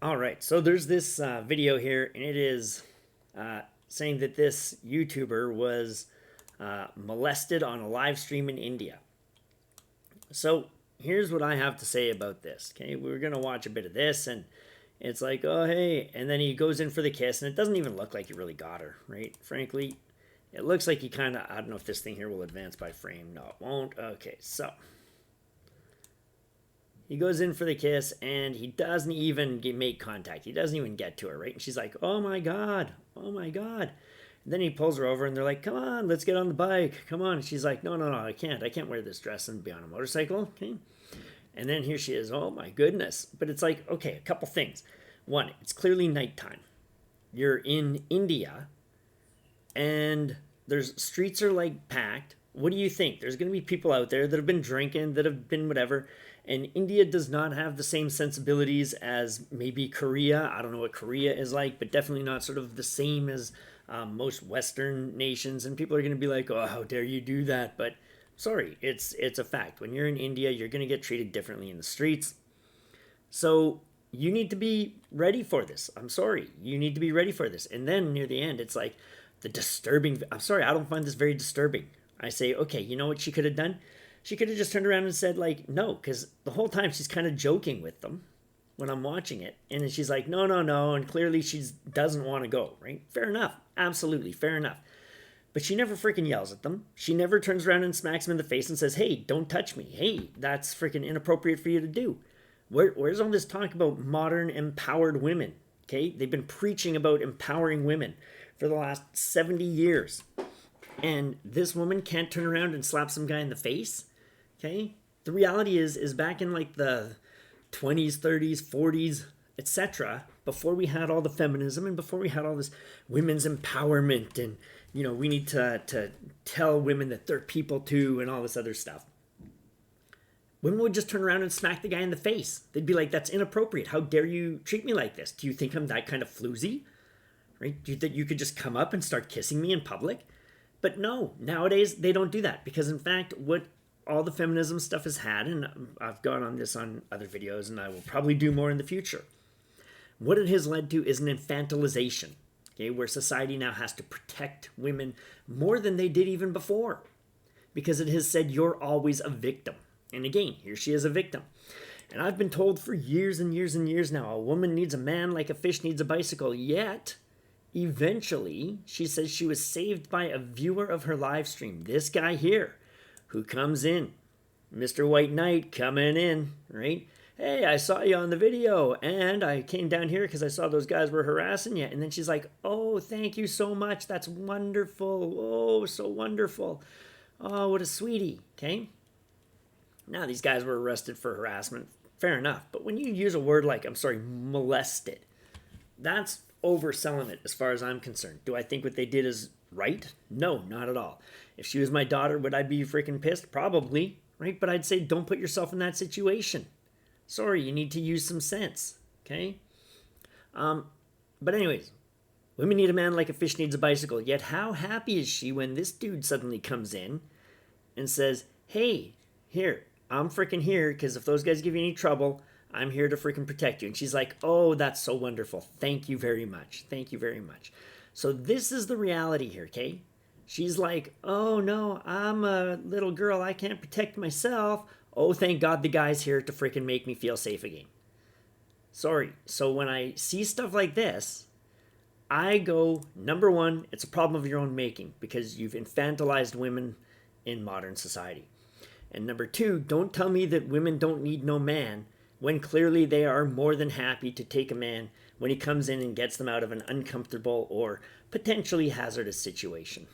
All right, so there's this video here, and it is saying that this YouTuber was molested on a live stream in India. So here's what I have to say about this. Okay, we're gonna watch a bit of this, and it's like, oh hey, and then he goes in for the kiss, and it doesn't even look like he really got her, right? Frankly, it looks like he kind of. I don't know if this thing here will advance by frame. No, it won't. Okay, so he goes in for the kiss and he doesn't even make contact. He doesn't even get to her, right? And she's like, oh my God, oh my God. And then he pulls her over and they're like, come on, let's get on the bike. Come on. And she's like, no, no, no, I can't. I can't wear this dress and be on a motorcycle. Okay. And then here she is. Oh my goodness. But it's like, okay, a couple things. One, it's clearly nighttime. You're in India and there's streets are like packed. What do you think? There's going to be people out there that have been drinking, that have been whatever. And India does not have the same sensibilities as maybe Korea. I don't know what Korea is like, but definitely not sort of the same as most Western nations. And people are going to be like, oh, how dare you do that? But sorry, it's a fact. When you're in India, you're going to get treated differently in the streets. So you need to be ready for this. I'm sorry. You need to be ready for this. And then near the end, it's like the disturbing. I'm sorry, I don't find this very disturbing. I say, okay, you know what she could have done? She could have just turned around and said, like, no, because the whole time she's kind of joking with them when I'm watching it. And then she's like, no, no, no. And clearly she doesn't want to go, right? Fair enough. Absolutely. Fair enough. But she never freaking yells at them. She never turns around and smacks them in the face and says, hey, don't touch me. Hey, that's freaking inappropriate for you to do. Where's all this talk about modern empowered women? Okay? They've been preaching about empowering women for the last 70 years. And this woman can't turn around and slap some guy in the face. Okay? The reality is back in like the 20s, 30s, 40s, etc., before we had all the feminism and before we had all this women's empowerment and, you know, we need to tell women that they're people too and all this other stuff. Women would just turn around and smack the guy in the face. They'd be like, that's inappropriate. How dare you treat me like this? Do you think I'm that kind of floozy? Right? Do you think you could just come up and start kissing me in public? But no, nowadays they don't do that because in fact what all the feminism stuff has had, and I've gone on this on other videos and I will probably do more in the future, what it has led to is an infantilization, okay, where society now has to protect women more than they did even before because it has said you're always a victim. And again, here she is a victim. And I've been told for years and years and years now, a woman needs a man like a fish needs a bicycle, yet eventually she says she was saved by a viewer of her live stream, this guy here, who comes in, Mr. White Knight coming in, right? Hey, I saw you on the video and I came down here because I saw those guys were harassing you. And then she's like, oh, thank you so much. That's wonderful. Oh, so wonderful. Oh, what a sweetie. Okay. Now these guys were arrested for harassment. Fair enough. But when you use a word like, I'm sorry, molested, that's overselling it as far as I'm concerned. Do I think what they did is right? No, not at all. If she was my daughter, would I be freaking pissed? Probably, right? But I'd say don't put yourself in that situation. Sorry, you need to use some sense, okay? But anyways, women need a man like a fish needs a bicycle. Yet how happy is she when this dude suddenly comes in and says, hey, here, I'm freaking here because if those guys give you any trouble, I'm here to freaking protect you. And she's like, oh, that's so wonderful. Thank you very much. Thank you very much. So this is the reality here, okay? She's like, oh no, I'm a little girl. I can't protect myself. Oh, thank God the guy's here to freaking make me feel safe again. Sorry. So when I see stuff like this, I go, number one, it's a problem of your own making because you've infantilized women in modern society. And number two, don't tell me that women don't need no man when clearly they are more than happy to take a man when he comes in and gets them out of an uncomfortable or potentially hazardous situation.